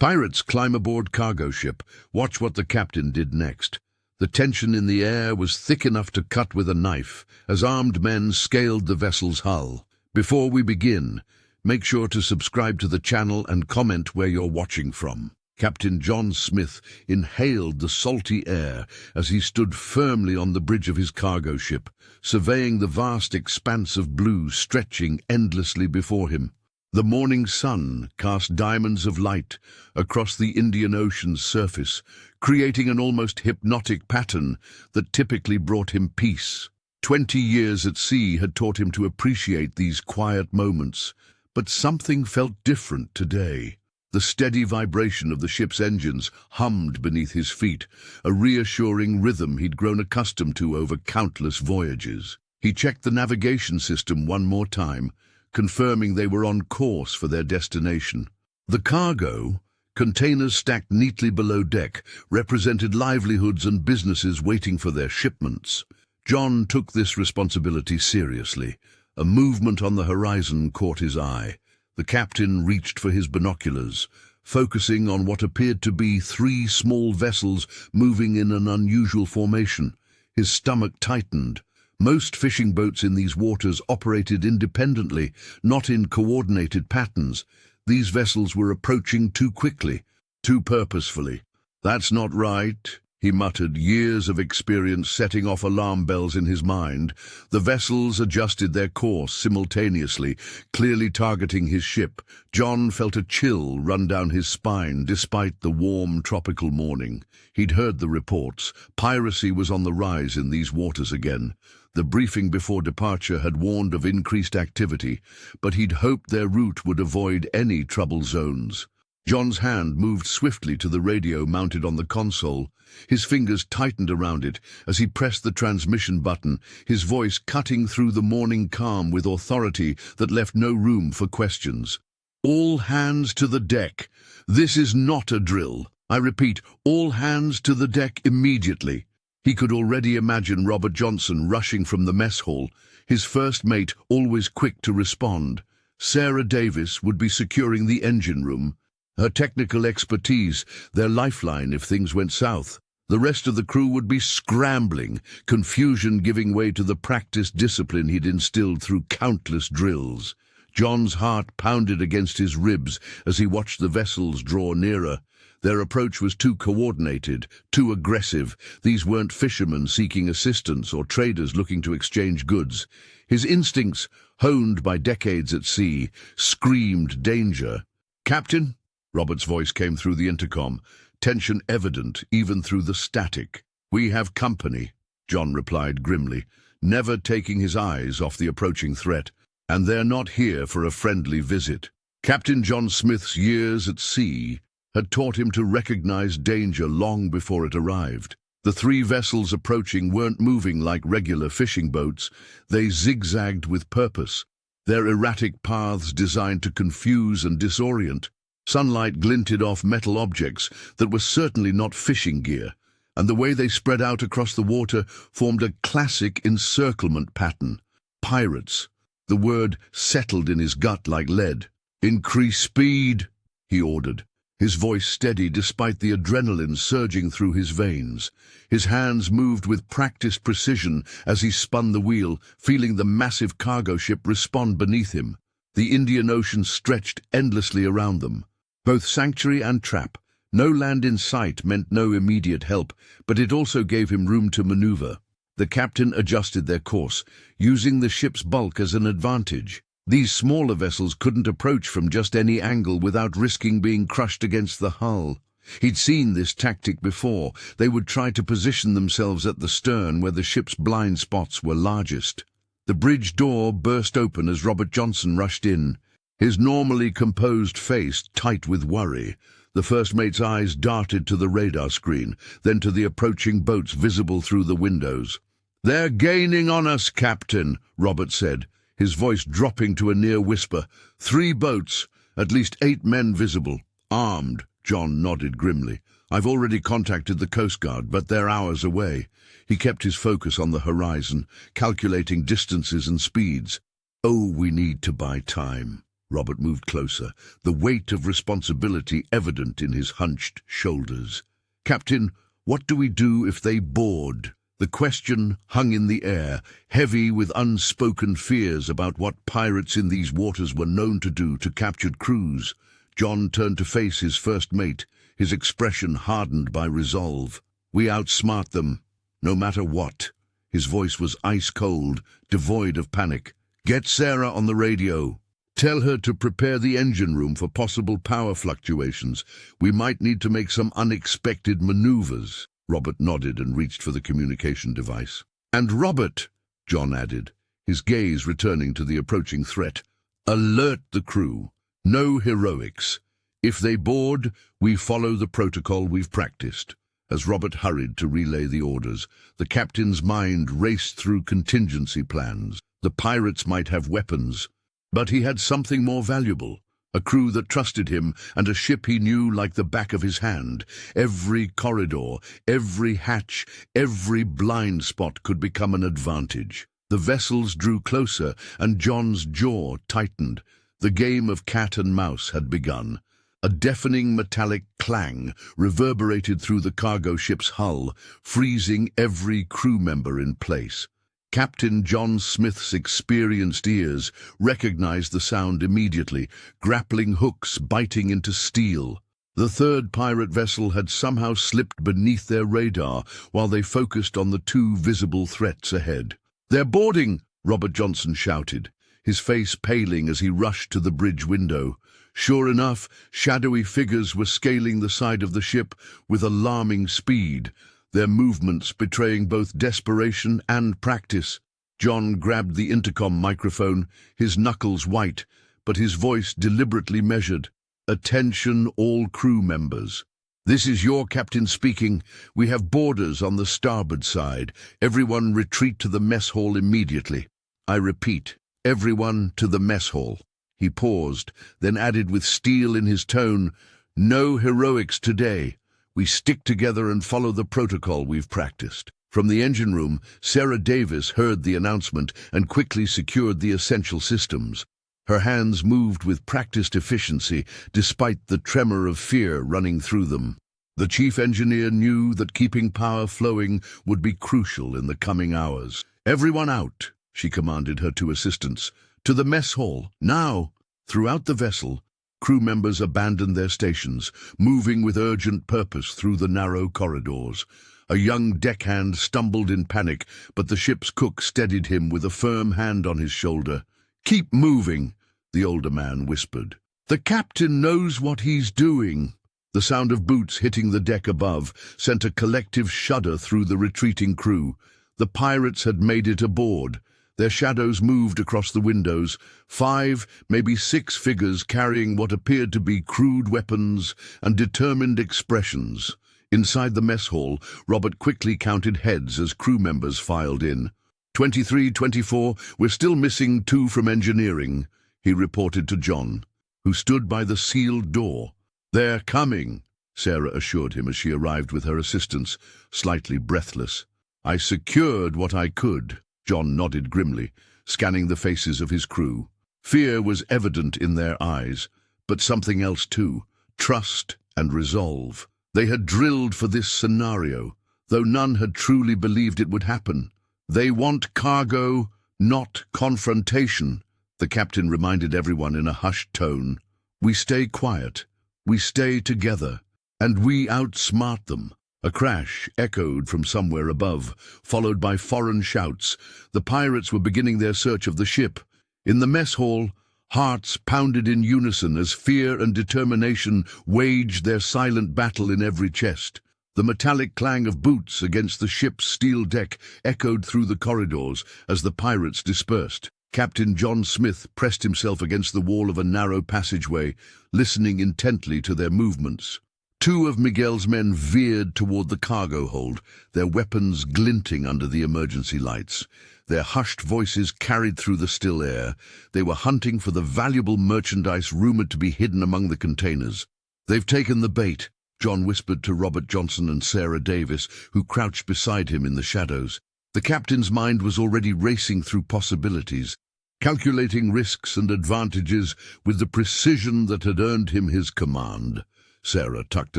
Pirates climb aboard cargo ship. Watch what the captain did next. The tension in the air was thick enough to cut with a knife as armed men scaled the vessel's hull. Before we begin, make sure to subscribe to the channel and comment where you're watching from. Captain John Smith inhaled the salty air as he stood firmly on the bridge of his cargo ship, surveying the vast expanse of blue stretching endlessly before him. The morning sun cast diamonds of light across the Indian Ocean's surface, creating an almost hypnotic pattern that typically brought him peace. 20 years at sea had taught him to appreciate these quiet moments, but something felt different today. The steady vibration of the ship's engines hummed beneath his feet, a reassuring rhythm he'd grown accustomed to over countless voyages. He checked the navigation system one more time, confirming they were on course for their destination. The cargo, containers stacked neatly below deck, represented livelihoods and businesses waiting for their shipments. John took this responsibility seriously. A movement on the horizon caught his eye. The captain reached for his binoculars, focusing on what appeared to be 3 small vessels moving in an unusual formation. His stomach tightened. Most fishing boats in these waters operated independently, not in coordinated patterns. These vessels were approaching too quickly, too purposefully. "That's not right," he muttered, years of experience setting off alarm bells in his mind. The vessels adjusted their course simultaneously, clearly targeting his ship. John felt a chill run down his spine despite the warm tropical morning. He'd heard the reports. Piracy was on the rise in these waters again. The briefing before departure had warned of increased activity, but he'd hoped their route would avoid any trouble zones. John's hand moved swiftly to the radio mounted on the console. His fingers tightened around it as he pressed the transmission button, his voice cutting through the morning calm with authority that left no room for questions. "All hands to the deck. This is not a drill. I repeat, all hands to the deck immediately." He could already imagine Robert Johnson rushing from the mess hall, his first mate always quick to respond. Sarah Davis would be securing the engine room, her technical expertise their lifeline if things went south. The rest of the crew would be scrambling, confusion giving way to the practiced discipline he'd instilled through countless drills. John's heart pounded against his ribs as he watched the vessels draw nearer. Their approach was too coordinated, too aggressive. These weren't fishermen seeking assistance or traders looking to exchange goods. His instincts, honed by decades at sea, screamed danger. "Captain?" Robert's voice came through the intercom, tension evident even through the static. "We have company," John replied grimly, never taking his eyes off the approaching threat. "And they're not here for a friendly visit." Captain John Smith's years at sea had taught him to recognize danger long before it arrived. The 3 vessels approaching weren't moving like regular fishing boats. They zigzagged with purpose, their erratic paths designed to confuse and disorient. Sunlight glinted off metal objects that were certainly not fishing gear, and the way they spread out across the water formed a classic encirclement pattern. Pirates. The word settled in his gut like lead. "Increase speed," he ordered, his voice steady despite the adrenaline surging through his veins. His hands moved with practiced precision as he spun the wheel, feeling the massive cargo ship respond beneath him. The Indian Ocean stretched endlessly around them, both sanctuary and trap. No land in sight meant no immediate help, but it also gave him room to maneuver. The captain adjusted their course, using the ship's bulk as an advantage. These smaller vessels couldn't approach from just any angle without risking being crushed against the hull. He'd seen this tactic before. They would try to position themselves at the stern where the ship's blind spots were largest. The bridge door burst open as Robert Johnson rushed in, his normally composed face tight with worry. The first mate's eyes darted to the radar screen, then to the approaching boats visible through the windows. "They're gaining on us, Captain," Robert said, his voice dropping to a near whisper. 3 boats, at least 8 men visible. "Armed," John nodded grimly. "I've already contacted the Coast Guard, but they're hours away." He kept his focus on the horizon, calculating distances and speeds. "Oh, we need to buy time." Robert moved closer, the weight of responsibility evident in his hunched shoulders. "Captain, what do we do if they board?" The question hung in the air, heavy with unspoken fears about what pirates in these waters were known to do to captured crews. John turned to face his first mate, his expression hardened by resolve. "We outsmart them, no matter what." His voice was ice-cold, devoid of panic. "Get Sarah on the radio. Tell her to prepare the engine room for possible power fluctuations. We might need to make some unexpected maneuvers." Robert nodded and reached for the communication device. "And Robert," John added, his gaze returning to the approaching threat, "alert the crew. No heroics. If they board, we follow the protocol we've practiced." As Robert hurried to relay the orders, the captain's mind raced through contingency plans. The pirates might have weapons, but he had something more valuable. A crew that trusted him, and a ship he knew like the back of his hand. Every corridor, every hatch, every blind spot could become an advantage. The vessels drew closer, and John's jaw tightened. The game of cat and mouse had begun. A deafening metallic clang reverberated through the cargo ship's hull, freezing every crew member in place. Captain John Smith's experienced ears recognized the sound immediately, grappling hooks biting into steel. The third pirate vessel had somehow slipped beneath their radar while they focused on the two visible threats ahead. "They're boarding!" Robert Johnson shouted, his face paling as he rushed to the bridge window. Sure enough, shadowy figures were scaling the side of the ship with alarming speed, their movements betraying both desperation and practice. John grabbed the intercom microphone, his knuckles white, but his voice deliberately measured. "Attention all crew members. This is your captain speaking. We have boarders on the starboard side. Everyone retreat to the mess hall immediately. I repeat, everyone to the mess hall." He paused, then added with steel in his tone, "No heroics today. We stick together and follow the protocol we've practiced." From the engine room, Sarah Davis heard the announcement and quickly secured the essential systems. Her hands moved with practiced efficiency, despite the tremor of fear running through them. The chief engineer knew that keeping power flowing would be crucial in the coming hours. "Everyone out," she commanded her two assistants. "To the mess hall, now!" Throughout the vessel, crew members abandoned their stations, moving with urgent purpose through the narrow corridors. A young deckhand stumbled in panic, but the ship's cook steadied him with a firm hand on his shoulder. "Keep moving," the older man whispered. "The captain knows what he's doing." The sound of boots hitting the deck above sent a collective shudder through the retreating crew. The pirates had made it aboard. Their shadows moved across the windows, 5, maybe 6 figures carrying what appeared to be crude weapons and determined expressions. Inside the mess hall, Robert quickly counted heads as crew members filed in. 23, 24, we're still missing 2 from engineering," he reported to John, who stood by the sealed door. "They're coming," Sarah assured him as she arrived with her assistants, slightly breathless. "I secured what I could." John nodded grimly, scanning the faces of his crew. Fear was evident in their eyes, but something else too, trust and resolve. They had drilled for this scenario, though none had truly believed it would happen. "They want cargo, not confrontation," the captain reminded everyone in a hushed tone. "We stay quiet, we stay together, and we outsmart them." A crash echoed from somewhere above, followed by foreign shouts. The pirates were beginning their search of the ship. In the mess hall, hearts pounded in unison as fear and determination waged their silent battle in every chest. The metallic clang of boots against the ship's steel deck echoed through the corridors as the pirates dispersed. Captain John Smith pressed himself against the wall of a narrow passageway, listening intently to their movements. 2 of Miguel's men veered toward the cargo hold, their weapons glinting under the emergency lights. Their hushed voices carried through the still air. They were hunting for the valuable merchandise rumored to be hidden among the containers. "They've taken the bait," John whispered to Robert Johnson and Sarah Davis, who crouched beside him in the shadows. The captain's mind was already racing through possibilities. calculating risks and advantages with the precision that had earned him his command. Sarah tucked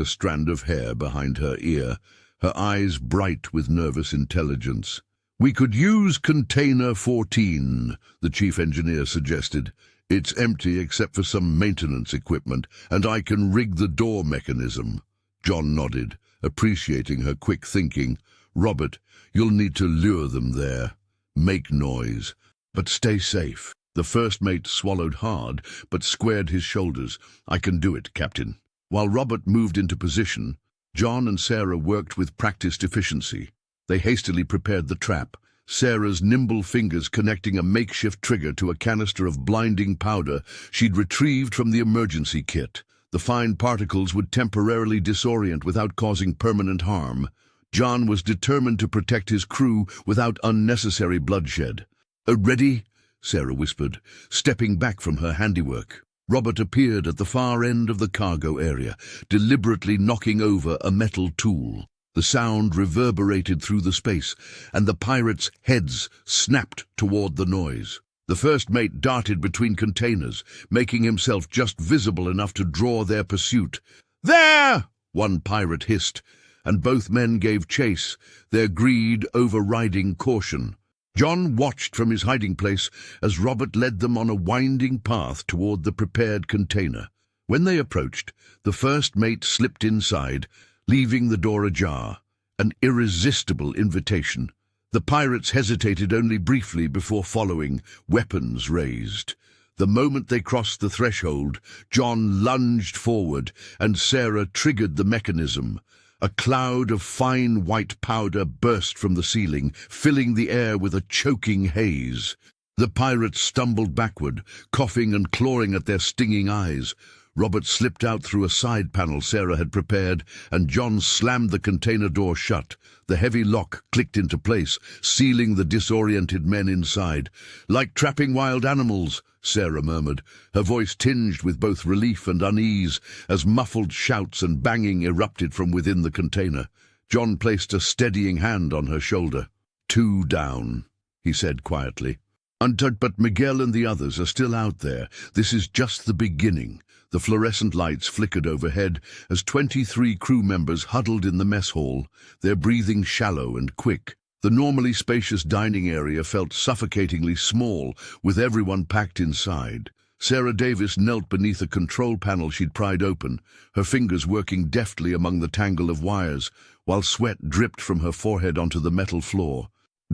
a strand of hair behind her ear, her eyes bright with nervous intelligence. "We could use Container 14, the chief engineer suggested. It's empty except for some maintenance equipment, and I can rig the door mechanism." John nodded, appreciating her quick thinking. "Robert, you'll need to lure them there. Make noise, but stay safe." The first mate swallowed hard, but squared his shoulders. "I can do it, Captain." While Robert moved into position, John and Sarah worked with practiced efficiency. They hastily prepared the trap, Sarah's nimble fingers connecting a makeshift trigger to a canister of blinding powder she'd retrieved from the emergency kit. The fine particles would temporarily disorient without causing permanent harm. John was determined to protect his crew without unnecessary bloodshed. "Ready?" Sarah whispered, stepping back from her handiwork. Robert appeared at the far end of the cargo area, deliberately knocking over a metal tool. The sound reverberated through the space, and the pirates' heads snapped toward the noise. The first mate darted between containers, making himself just visible enough to draw their pursuit. "There!" one pirate hissed, and both men gave chase, their greed overriding caution. John watched from his hiding place as Robert led them on a winding path toward the prepared container. When they approached, the first mate slipped inside, leaving the door ajar, an irresistible invitation. The pirates hesitated only briefly before following, weapons raised. The moment they crossed the threshold, John lunged forward, and Sarah triggered the mechanism. A cloud of fine white powder burst from the ceiling, filling the air with a choking haze. The pirates stumbled backward, coughing and clawing at their stinging eyes. Robert slipped out through a side panel Sarah had prepared, and John slammed the container door shut. The heavy lock clicked into place, sealing the disoriented men inside. "Like trapping wild animals," Sarah murmured, her voice tinged with both relief and unease, as muffled shouts and banging erupted from within the container. John placed a steadying hand on her shoulder. "Two down," he said quietly. "But Miguel and the others are still out there. This is just the beginning." The fluorescent lights flickered overhead as 23 crew members huddled in the mess hall, their breathing shallow and quick. The normally spacious dining area felt suffocatingly small, with everyone packed inside. Sarah Davis knelt beneath a control panel she'd pried open, her fingers working deftly among the tangle of wires, while sweat dripped from her forehead onto the metal floor.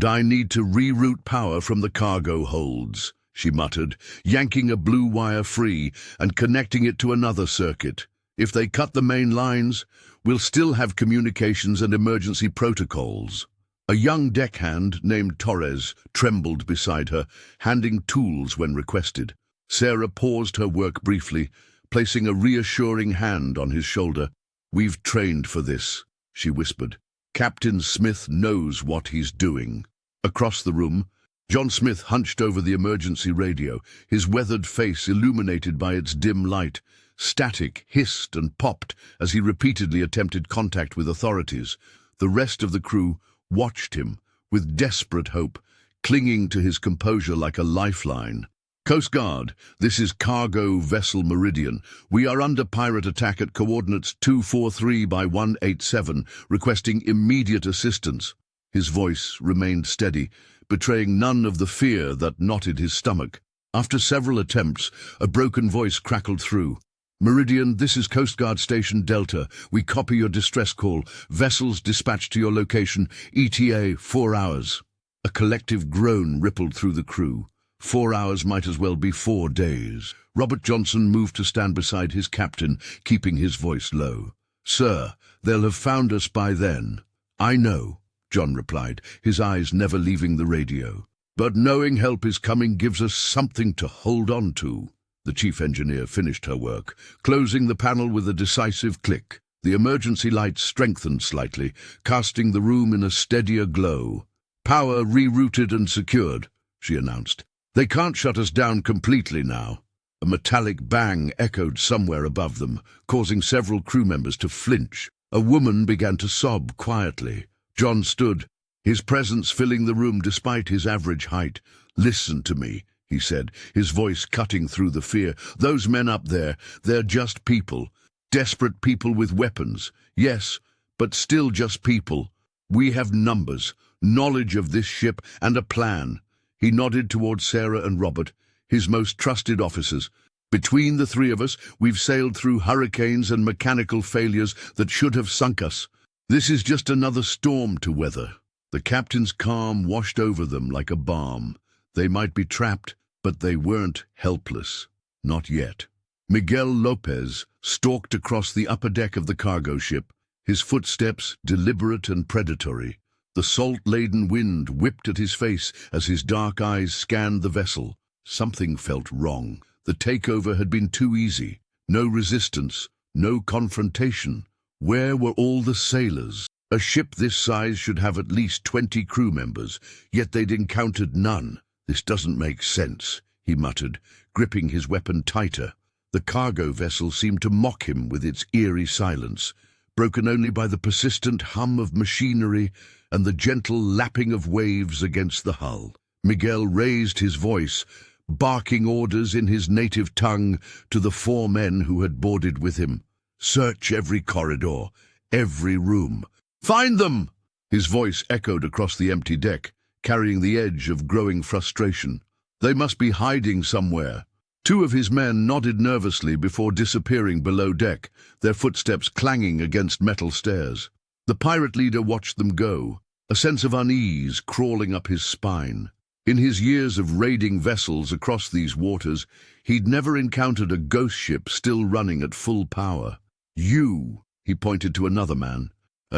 "I need to reroute power from the cargo holds," she muttered, yanking a blue wire free and connecting it to another circuit. "If they cut the main lines, we'll still have communications and emergency protocols." A young deckhand named Torres trembled beside her, handing tools when requested. Sarah paused her work briefly, placing a reassuring hand on his shoulder. "We've trained for this," she whispered. "Captain Smith knows what he's doing." Across the room, John Smith hunched over the emergency radio, his weathered face illuminated by its dim light. Static hissed and popped as he repeatedly attempted contact with authorities. The rest of the crew watched him with desperate hope, clinging to his composure like a lifeline. "Coast Guard, this is cargo vessel Meridian. We are under pirate attack at coordinates 243 by 187, requesting immediate assistance." His voice remained steady, betraying none of the fear that knotted his stomach. After several attempts, a broken voice crackled through. "Meridian, this is Coast Guard Station Delta. We copy your distress call. Vessels dispatched to your location. ETA 4 hours. A collective groan rippled through the crew. 4 hours might as well be 4 days. Robert Johnson moved to stand beside his captain, keeping his voice low. "Sir, they'll have found us by then." "I know," John replied, his eyes never leaving the radio. "But knowing help is coming gives us something to hold on to." The chief engineer finished her work, closing the panel with a decisive click. The emergency lights strengthened slightly, casting the room in a steadier glow. "Power rerouted and secured," she announced. "They can't shut us down completely now." A metallic bang echoed somewhere above them, causing several crew members to flinch. A woman began to sob quietly. John stood, his presence filling the room despite his average height. "Listen to me," he said, his voice cutting through the fear. "Those men up there, they're just people. Desperate people with weapons. Yes, but still just people. We have numbers, knowledge of this ship, and a plan." He nodded towards Sarah and Robert, his most trusted officers. "Between the three of us, we've sailed through hurricanes and mechanical failures that should have sunk us. This is just another storm to weather." The captain's calm washed over them like a balm. They might be trapped, but they weren't helpless. Not yet. Miguel Lopez stalked across the upper deck of the cargo ship, his footsteps deliberate and predatory. The salt-laden wind whipped at his face as his dark eyes scanned the vessel. Something felt wrong. The takeover had been too easy. No resistance, no confrontation. Where were all the sailors? A ship this size should have at least 20 crew members, yet they'd encountered none. "This doesn't make sense," he muttered, gripping his weapon tighter. The cargo vessel seemed to mock him with its eerie silence, broken only by the persistent hum of machinery and the gentle lapping of waves against the hull. Miguel raised his voice, barking orders in his native tongue to the 4 men who had boarded with him. "Search every corridor, every room. Find them!" His voice echoed across the empty deck, carrying the edge of growing frustration. They must be hiding somewhere. 2 of his men nodded nervously before disappearing below deck, their footsteps clanging against metal stairs. The pirate leader watched them go, a sense of unease crawling up his spine. In his years of raiding vessels across these waters, he'd never encountered a ghost ship still running at full power. "You," he pointed to another man.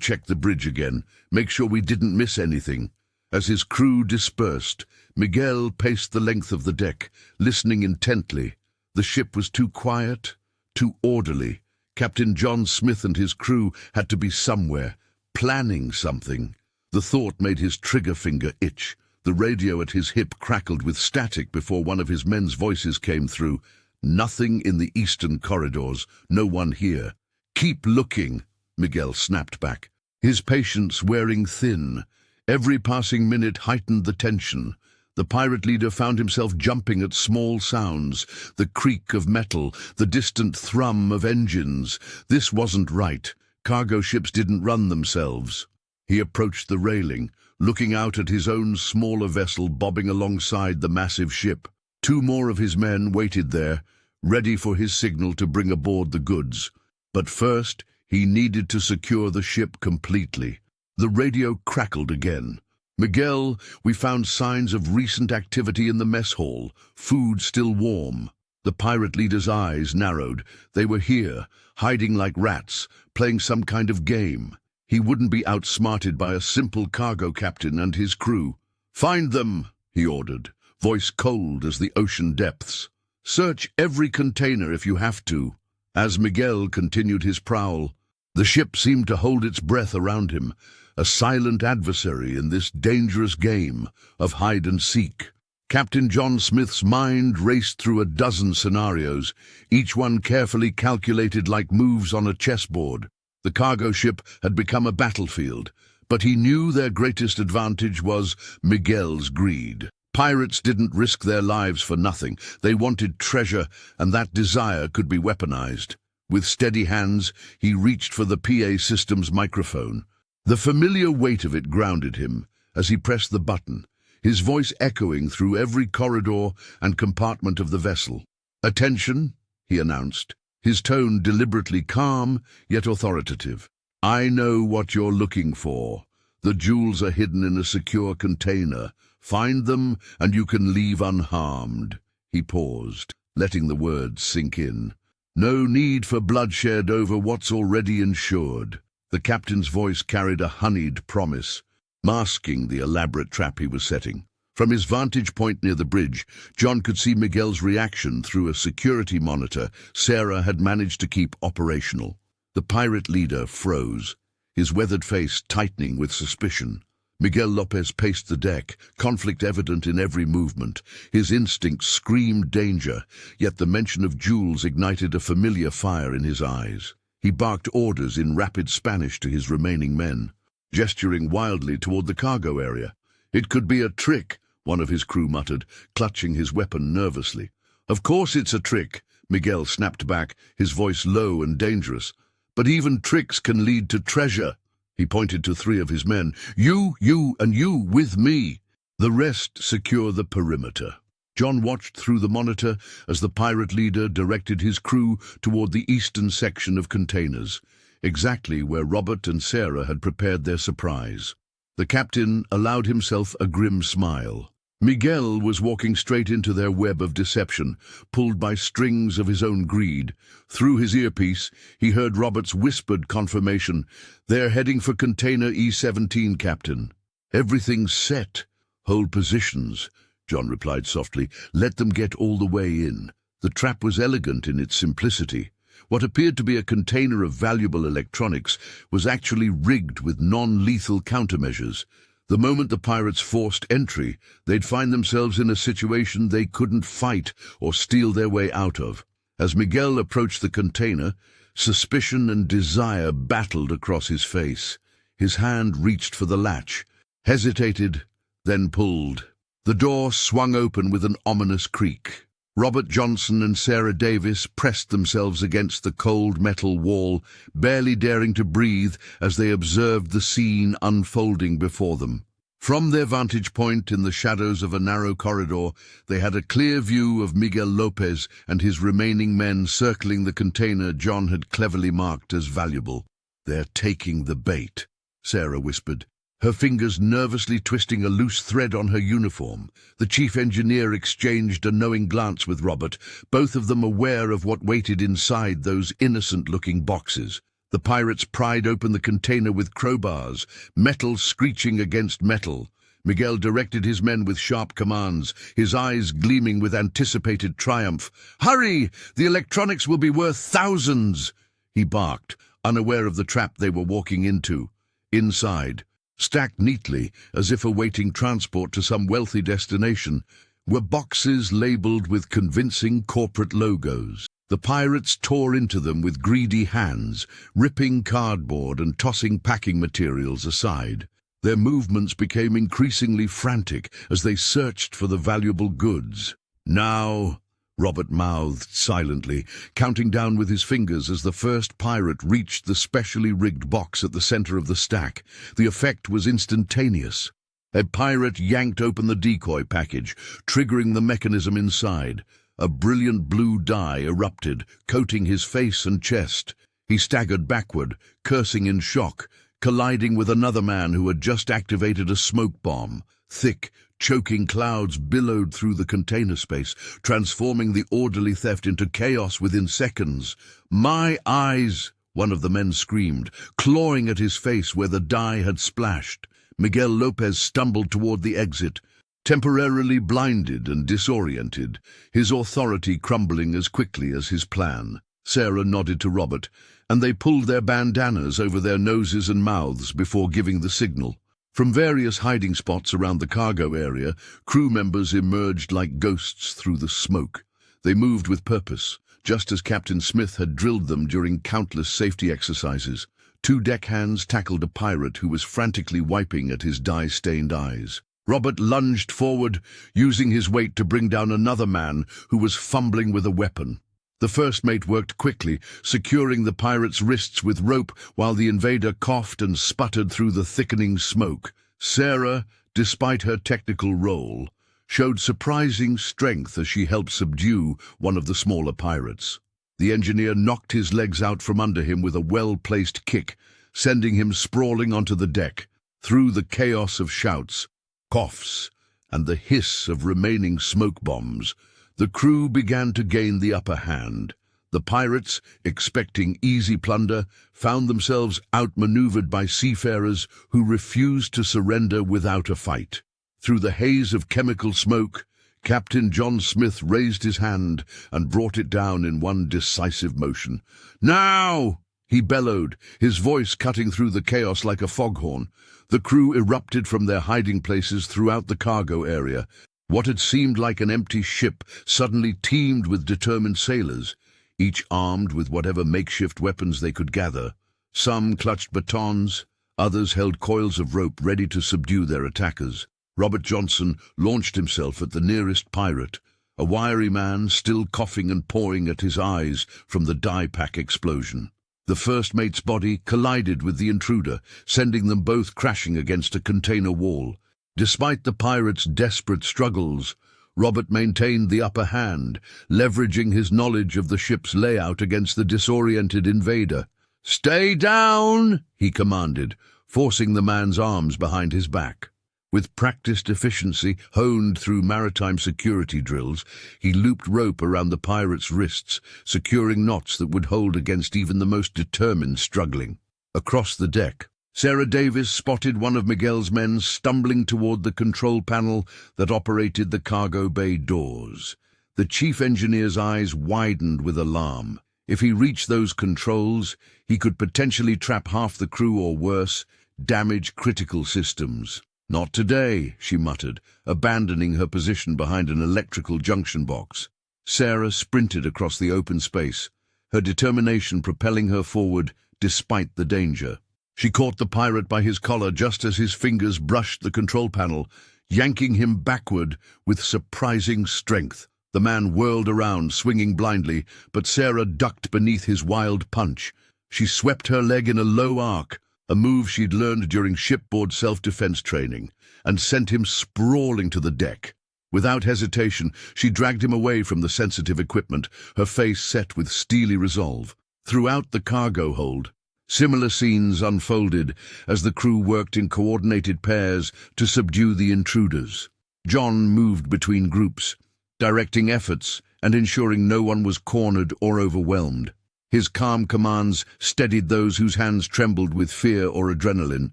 "Check the bridge again. Make sure we didn't miss anything." As his crew dispersed, Miguel paced the length of the deck, listening intently. The ship was too quiet, too orderly. Captain John Smith and his crew had to be somewhere, planning something. The thought made his trigger finger itch. The radio at his hip crackled with static before one of his men's voices came through. "Nothing in the eastern corridors. No one here." "Keep looking," Miguel snapped back, his patience wearing thin. Every passing minute heightened the tension. The pirate leader found himself jumping at small sounds, the creak of metal, the distant thrum of engines. This wasn't right. Cargo ships didn't run themselves. He approached the railing, looking out at his own smaller vessel bobbing alongside the massive ship. 2 more of his men waited there, ready for his signal to bring aboard the goods. But first, he needed to secure the ship completely. The radio crackled again. "Miguel, we found signs of recent activity in the mess hall. Food still warm." The pirate leader's eyes narrowed. They were here, hiding like rats, playing some kind of game. He wouldn't be outsmarted by a simple cargo captain and his crew. "Find them," he ordered, voice cold as the ocean depths. "Search every container if you have to." As Miguel continued his prowl, the ship seemed to hold its breath around him, a silent adversary in this dangerous game of hide-and-seek. Captain John Smith's mind raced through a dozen scenarios, each one carefully calculated like moves on a chessboard. The cargo ship had become a battlefield, but he knew their greatest advantage was Miguel's greed. Pirates didn't risk their lives for nothing. They wanted treasure, and that desire could be weaponized. With steady hands, he reached for the PA system's microphone. The familiar weight of it grounded him as he pressed the button, his voice echoing through every corridor and compartment of the vessel. "Attention," he announced, his tone deliberately calm yet authoritative. "I know what you're looking for. The jewels are hidden in a secure container. Find them, and you can leave unharmed." He paused, letting the words sink in. "No need for bloodshed over what's already insured." The captain's voice carried a honeyed promise, masking the elaborate trap he was setting. From his vantage point near the bridge, John could see Miguel's reaction through a security monitor Sarah had managed to keep operational. The pirate leader froze, his weathered face tightening with suspicion. Miguel Lopez paced the deck, conflict evident in every movement. His instincts screamed danger, yet the mention of jewels ignited a familiar fire in his eyes. He barked orders in rapid Spanish to his remaining men, gesturing wildly toward the cargo area. It could be a trick, one of his crew muttered, clutching his weapon nervously. "Of course it's a trick," Miguel snapped back, his voice low and dangerous. "But even tricks can lead to treasure." He pointed to 3 of his men. You, and you with me. The rest secure the perimeter." John watched through the monitor as the pirate leader directed his crew toward the eastern section of containers, exactly where Robert and Sarah had prepared their surprise. The captain allowed himself a grim smile. Miguel was walking straight into their web of deception, pulled by strings of his own greed. Through his earpiece, he heard Robert's whispered confirmation. "They're heading for container E-17, Captain." "Everything's set. Hold positions," John replied softly. "Let them get all the way in." The trap was elegant in its simplicity. What appeared to be a container of valuable electronics was actually rigged with non-lethal countermeasures. The moment the pirates forced entry, they'd find themselves in a situation they couldn't fight or steal their way out of. As Miguel approached the container, suspicion and desire battled across his face. His hand reached for the latch, hesitated, then pulled. The door swung open with an ominous creak. Robert Johnson and Sarah Davis pressed themselves against the cold metal wall, barely daring to breathe as they observed the scene unfolding before them. From their vantage point in the shadows of a narrow corridor, they had a clear view of Miguel Lopez and his remaining men circling the container John had cleverly marked as valuable. "They're taking the bait," Sarah whispered, her fingers nervously twisting a loose thread on her uniform. The chief engineer exchanged a knowing glance with Robert, both of them aware of what waited inside those innocent-looking boxes. The pirates pried open the container with crowbars, metal screeching against metal. Miguel directed his men with sharp commands, his eyes gleaming with anticipated triumph. "Hurry! The electronics will be worth thousands!" he barked, unaware of the trap they were walking into. Inside, stacked neatly, as if awaiting transport to some wealthy destination, were boxes labeled with convincing corporate logos. The pirates tore into them with greedy hands, ripping cardboard and tossing packing materials aside. Their movements became increasingly frantic as they searched for the valuable goods. "Now," Robert mouthed silently, counting down with his fingers as the first pirate reached the specially rigged box at the center of the stack. The effect was instantaneous. A pirate yanked open the decoy package, triggering the mechanism inside. A brilliant blue dye erupted, coating his face and chest. He staggered backward, cursing in shock, colliding with another man who had just activated a smoke bomb. Thick, choking clouds billowed through the container space, transforming the orderly theft into chaos within seconds. "My eyes!" one of the men screamed, clawing at his face where the dye had splashed. Miguel Lopez stumbled toward the exit, temporarily blinded and disoriented, his authority crumbling as quickly as his plan. Sarah nodded to Robert, and they pulled their bandanas over their noses and mouths before giving the signal. From various hiding spots around the cargo area, crew members emerged like ghosts through the smoke. They moved with purpose, just as Captain Smith had drilled them during countless safety exercises. 2 deckhands tackled a pirate who was frantically wiping at his dye-stained eyes. Robert lunged forward, using his weight to bring down another man who was fumbling with a weapon. The first mate worked quickly, securing the pirate's wrists with rope while the invader coughed and sputtered through the thickening smoke. Sarah, despite her technical role, showed surprising strength as she helped subdue one of the smaller pirates. The engineer knocked his legs out from under him with a well-placed kick, sending him sprawling onto the deck. Through the chaos of shouts, coughs, and the hiss of remaining smoke bombs, the crew began to gain the upper hand. The pirates, expecting easy plunder, found themselves outmaneuvered by seafarers who refused to surrender without a fight. Through the haze of chemical smoke, Captain John Smith raised his hand and brought it down in one decisive motion. "Now!" he bellowed, his voice cutting through the chaos like a foghorn. The crew erupted from their hiding places throughout the cargo area. What had seemed like an empty ship suddenly teemed with determined sailors, each armed with whatever makeshift weapons they could gather. Some clutched batons, others held coils of rope ready to subdue their attackers. Robert Johnson launched himself at the nearest pirate, a wiry man still coughing and pawing at his eyes from the dye pack explosion. The first mate's body collided with the intruder, sending them both crashing against a container wall. Despite the pirate's desperate struggles, Robert maintained the upper hand, leveraging his knowledge of the ship's layout against the disoriented invader. "Stay down!" he commanded, forcing the man's arms behind his back. With practiced efficiency honed through maritime security drills, he looped rope around the pirate's wrists, securing knots that would hold against even the most determined struggling. Across the deck, Sarah Davis spotted one of Miguel's men stumbling toward the control panel that operated the cargo bay doors. The chief engineer's eyes widened with alarm. If he reached those controls, he could potentially trap half the crew or worse, damage critical systems. "Not today," she muttered, abandoning her position behind an electrical junction box. Sarah sprinted across the open space, her determination propelling her forward despite the danger. She caught the pirate by his collar just as his fingers brushed the control panel, yanking him backward with surprising strength. The man whirled around, swinging blindly, but Sarah ducked beneath his wild punch. She swept her leg in a low arc, a move she'd learned during shipboard self-defense training, and sent him sprawling to the deck. Without hesitation, she dragged him away from the sensitive equipment, her face set with steely resolve. Throughout the cargo hold, similar scenes unfolded as the crew worked in coordinated pairs to subdue the intruders. John moved between groups, directing efforts and ensuring no one was cornered or overwhelmed. His calm commands steadied those whose hands trembled with fear or adrenaline.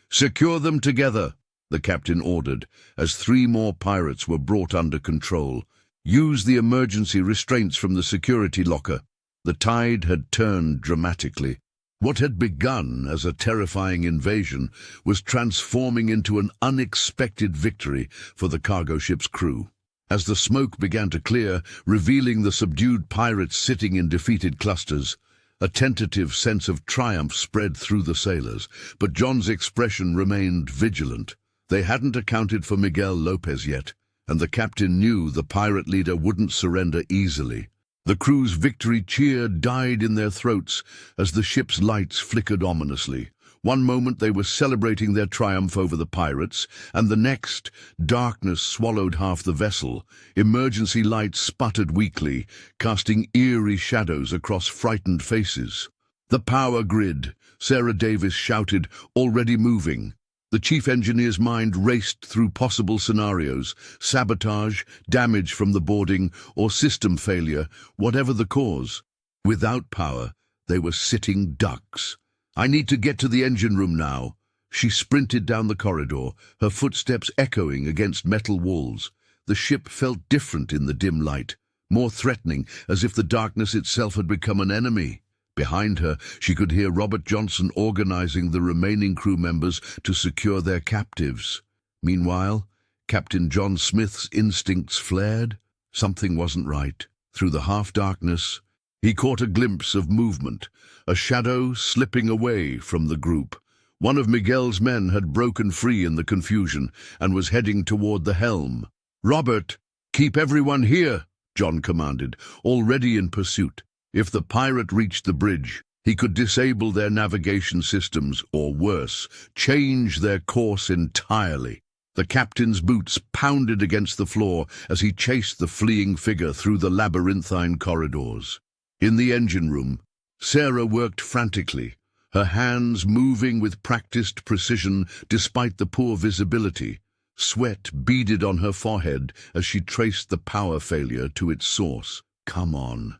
"Secure them together," the captain ordered, as 3 more pirates were brought under control. "Use the emergency restraints from the security locker." The tide had turned dramatically. What had begun as a terrifying invasion was transforming into an unexpected victory for the cargo ship's crew. As the smoke began to clear, revealing the subdued pirates sitting in defeated clusters, a tentative sense of triumph spread through the sailors, but John's expression remained vigilant. They hadn't accounted for Miguel Lopez yet, and the captain knew the pirate leader wouldn't surrender easily. The crew's victory cheer died in their throats as the ship's lights flickered ominously. One moment they were celebrating their triumph over the pirates, and the next, darkness swallowed half the vessel. Emergency lights sputtered weakly, casting eerie shadows across frightened faces. "The power grid," Sarah Davis shouted, already moving. The chief engineer's mind raced through possible scenarios: sabotage, damage from the boarding, or system failure, whatever the cause. Without power, they were sitting ducks. "I need to get to the engine room now." She sprinted down the corridor, her footsteps echoing against metal walls. The ship felt different in the dim light, more threatening, as if the darkness itself had become an enemy. Behind her, she could hear Robert Johnson organizing the remaining crew members to secure their captives. Meanwhile, Captain John Smith's instincts flared. Something wasn't right. Through the half-darkness, he caught a glimpse of movement, a shadow slipping away from the group. One of Miguel's men had broken free in the confusion and was heading toward the helm. "Robert, keep everyone here," John commanded, already in pursuit. If the pirate reached the bridge, he could disable their navigation systems, or worse, change their course entirely. The captain's boots pounded against the floor as he chased the fleeing figure through the labyrinthine corridors. In the engine room, Sarah worked frantically, her hands moving with practiced precision despite the poor visibility. Sweat beaded on her forehead as she traced the power failure to its source. "Come on,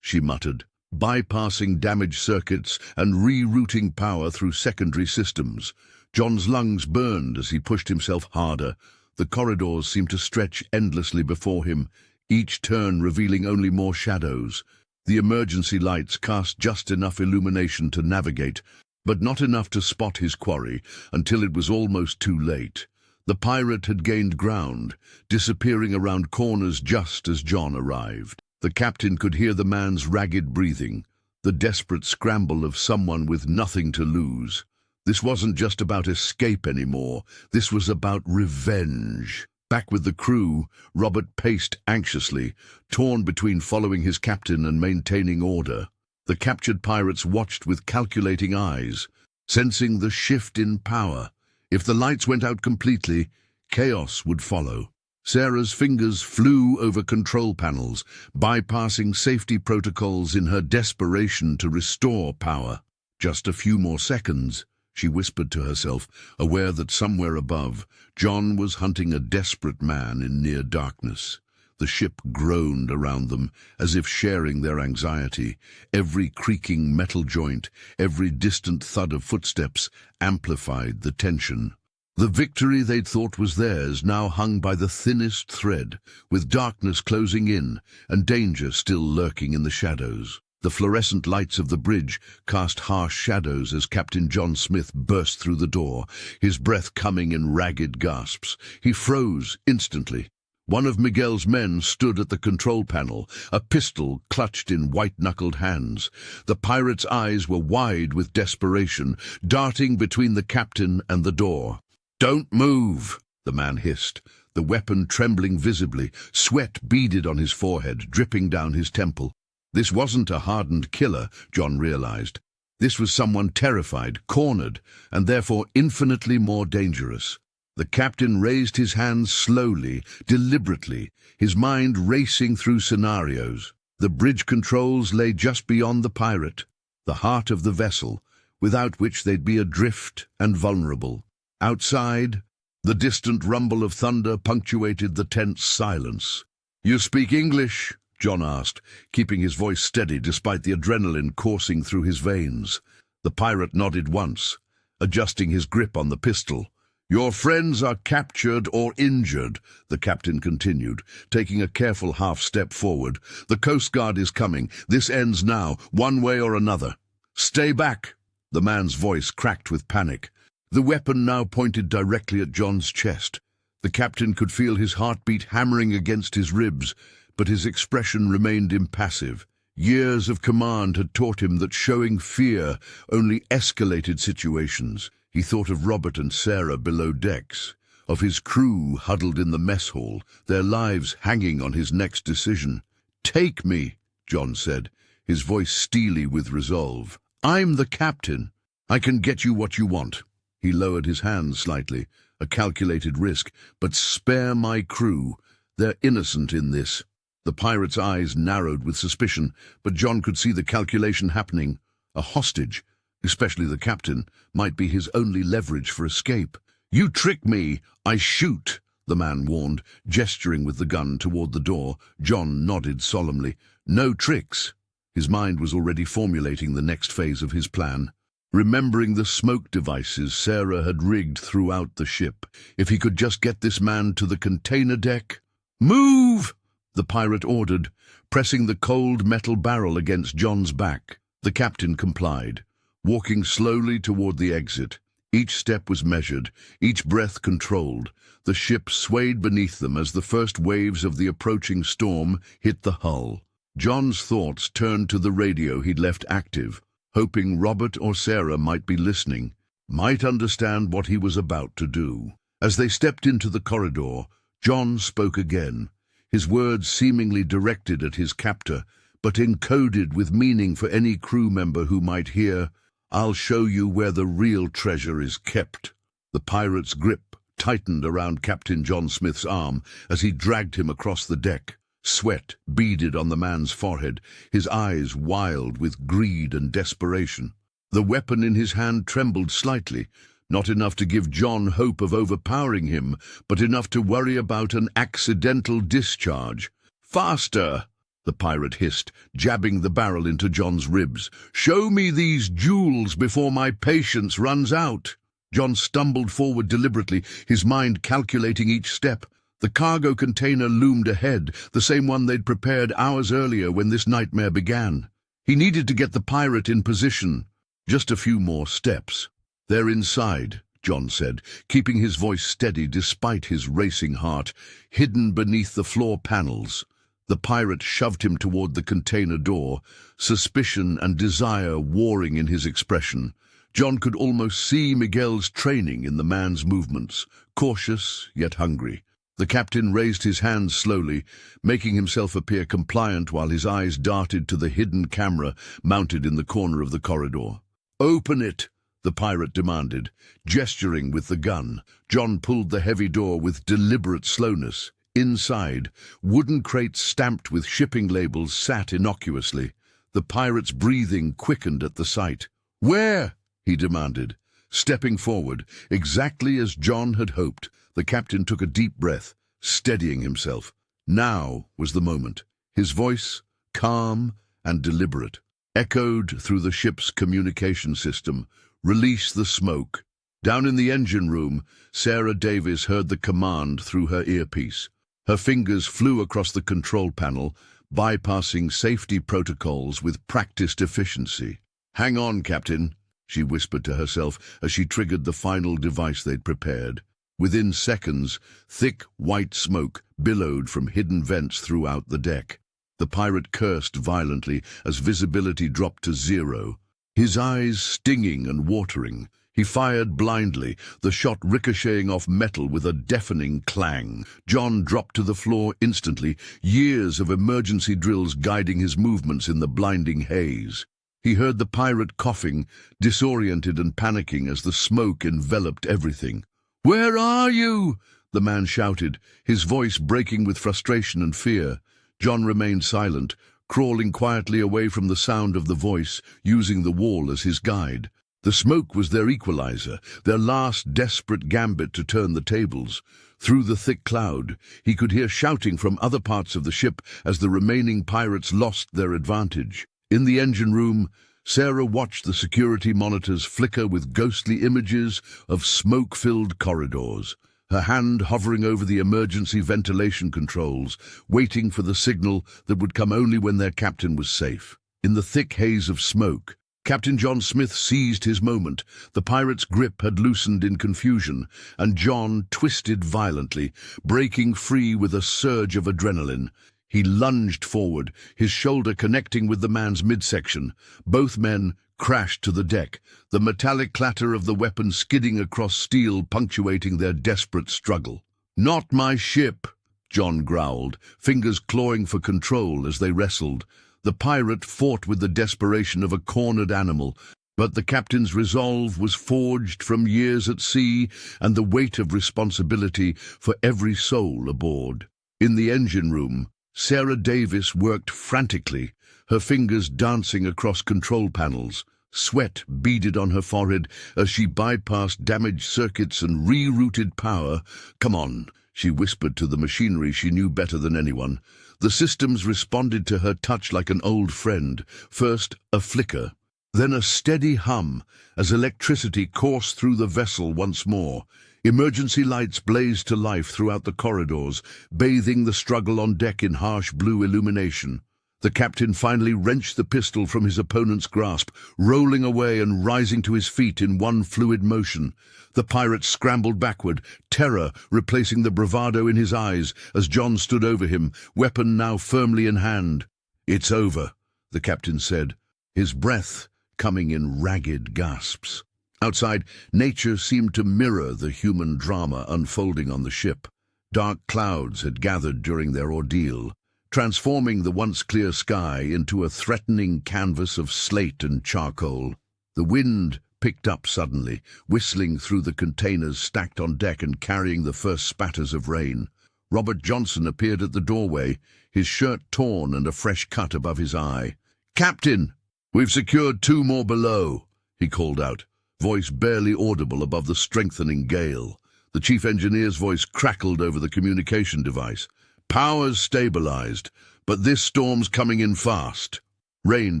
she muttered, bypassing damaged circuits and rerouting power through secondary systems. John's lungs burned as he pushed himself harder. The corridors seemed to stretch endlessly before him, each turn revealing only more shadows. The emergency lights cast just enough illumination to navigate, but not enough to spot his quarry until it was almost too late. The pirate had gained ground, disappearing around corners just as John arrived. The captain could hear the man's ragged breathing, the desperate scramble of someone with nothing to lose. This wasn't just about escape anymore. This was about revenge. Back with the crew, Robert paced anxiously, torn between following his captain and maintaining order. The captured pirates watched with calculating eyes, sensing the shift in power. If the lights went out completely, chaos would follow. Sarah's fingers flew over control panels, bypassing safety protocols in her desperation to restore power. Just a few more seconds, she whispered to herself, aware that somewhere above, John was hunting a desperate man in near darkness. The ship groaned around them, as if sharing their anxiety. Every creaking metal joint, every distant thud of footsteps amplified the tension. The victory they'd thought was theirs now hung by the thinnest thread, with darkness closing in and danger still lurking in the shadows. The fluorescent lights of the bridge cast harsh shadows as Captain John Smith burst through the door, his breath coming in ragged gasps. He froze instantly. One of Miguel's men stood at the control panel, a pistol clutched in white-knuckled hands. The pirate's eyes were wide with desperation, darting between the captain and the door. "Don't move," the man hissed, the weapon trembling visibly, sweat beaded on his forehead, dripping down his temple. This wasn't a hardened killer, John realized. This was someone terrified, cornered, and therefore infinitely more dangerous. The captain raised his hands slowly, deliberately, his mind racing through scenarios. The bridge controls lay just beyond the pirate, the heart of the vessel, without which they'd be adrift and vulnerable. Outside, the distant rumble of thunder punctuated the tense silence. "You speak English?" John asked, keeping his voice steady despite the adrenaline coursing through his veins. The pirate nodded once, adjusting his grip on the pistol. "Your friends are captured or injured," the captain continued, taking a careful half-step forward. "The Coast Guard is coming. This ends now, one way or another." "Stay back!" The man's voice cracked with panic. The weapon now pointed directly at John's chest. The captain could feel his heartbeat hammering against his ribs, but his expression remained impassive. Years of command had taught him that showing fear only escalated situations. He thought of Robert and Sarah below decks, of his crew huddled in the mess hall, their lives hanging on his next decision. "Take me," John said, his voice steely with resolve. "I'm the captain. I can get you what you want." He lowered his hands slightly, a calculated risk, "but spare my crew. They're innocent in this." The pirate's eyes narrowed with suspicion, but John could see the calculation happening. A hostage, especially the captain, might be his only leverage for escape. "You trick me, I shoot," the man warned, gesturing with the gun toward the door. John nodded solemnly. "No tricks." His mind was already formulating the next phase of his plan. Remembering the smoke devices Sarah had rigged throughout the ship, if he could just get this man to the container deck. "Move!" the pirate ordered, pressing the cold metal barrel against John's back. The captain complied, walking slowly toward the exit. Each step was measured, each breath controlled. The ship swayed beneath them as the first waves of the approaching storm hit the hull. John's thoughts turned to the radio he'd left active, hoping Robert or Sarah might be listening, might understand what he was about to do. As they stepped into the corridor, John spoke again, his words seemingly directed at his captor, but encoded with meaning for any crew member who might hear. "I'll show you where the real treasure is kept." The pirate's grip tightened around Captain John Smith's arm as he dragged him across the deck. Sweat beaded on the man's forehead, his eyes wild with greed and desperation. The weapon in his hand trembled slightly, not enough to give John hope of overpowering him, but enough to worry about an accidental discharge. "Faster!" the pirate hissed, jabbing the barrel into John's ribs. "Show me these jewels before my patience runs out." John stumbled forward deliberately, his mind calculating each step. The cargo container loomed ahead, the same one they'd prepared hours earlier when this nightmare began. He needed to get the pirate in position. Just a few more steps. "They're inside," John said, keeping his voice steady despite his racing heart, hidden beneath the floor panels. The pirate shoved him toward the container door, suspicion and desire warring in his expression. John could almost see Miguel's training in the man's movements, cautious yet hungry. The captain raised his hands slowly, making himself appear compliant while his eyes darted to the hidden camera mounted in the corner of the corridor. "Open it!" the pirate demanded, gesturing with the gun. John pulled the heavy door with deliberate slowness. Inside, wooden crates stamped with shipping labels sat innocuously. The pirate's breathing quickened at the sight. "Where?" he demanded. Stepping forward, exactly as John had hoped, the captain took a deep breath, steadying himself. Now was the moment. His voice, calm and deliberate, echoed through the ship's communication system. "Release the smoke." Down in the engine room, Sarah Davis heard the command through her earpiece. Her fingers flew across the control panel, bypassing safety protocols with practiced efficiency. "Hang on, Captain," she whispered to herself as she triggered the final device they'd prepared. Within seconds, thick white smoke billowed from hidden vents throughout the deck. The pirate cursed violently as visibility dropped to zero, his eyes stinging and watering. He fired blindly, the shot ricocheting off metal with a deafening clang. John dropped to the floor instantly, years of emergency drills guiding his movements in the blinding haze. He heard the pirate coughing, disoriented and panicking as the smoke enveloped everything. "Where are you?" the man shouted, his voice breaking with frustration and fear. John remained silent, crawling quietly away from the sound of the voice, using the wall as his guide. The smoke was their equalizer, their last desperate gambit to turn the tables. Through the thick cloud, he could hear shouting from other parts of the ship as the remaining pirates lost their advantage. In the engine room, Sarah watched the security monitors flicker with ghostly images of smoke-filled corridors, her hand hovering over the emergency ventilation controls, waiting for the signal that would come only when their captain was safe. In the thick haze of smoke, Captain John Smith seized his moment. The pirate's grip had loosened in confusion, and John twisted violently, breaking free with a surge of adrenaline. He lunged forward, his shoulder connecting with the man's midsection. Both men crashed to the deck, the metallic clatter of the weapon skidding across steel punctuating their desperate struggle. "Not my ship," John growled, fingers clawing for control as they wrestled. The pirate fought with the desperation of a cornered animal, but the captain's resolve was forged from years at sea and the weight of responsibility for every soul aboard. In the engine room, Sarah Davis worked frantically, her fingers dancing across control panels. Sweat beaded on her forehead as she bypassed damaged circuits and rerouted power. "Come on," she whispered to the machinery she knew better than anyone. The systems responded to her touch like an old friend. First, a flicker, then a steady hum as electricity coursed through the vessel once more. Emergency lights blazed to life throughout the corridors, bathing the struggle on deck in harsh blue illumination. The captain finally wrenched the pistol from his opponent's grasp, rolling away and rising to his feet in one fluid motion. The pirate scrambled backward, terror replacing the bravado in his eyes as John stood over him, weapon now firmly in hand. "It's over," the captain said, his breath coming in ragged gasps. Outside, nature seemed to mirror the human drama unfolding on the ship. Dark clouds had gathered during their ordeal, transforming the once clear sky into a threatening canvas of slate and charcoal. The wind picked up suddenly, whistling through the containers stacked on deck and carrying the first spatters of rain. Robert Johnson appeared at the doorway, his shirt torn and a fresh cut above his eye. "Captain, we've secured 2 more below," he called out, voice barely audible above the strengthening gale. The chief engineer's voice crackled over the communication device. "Power's stabilized, but this storm's coming in fast." Rain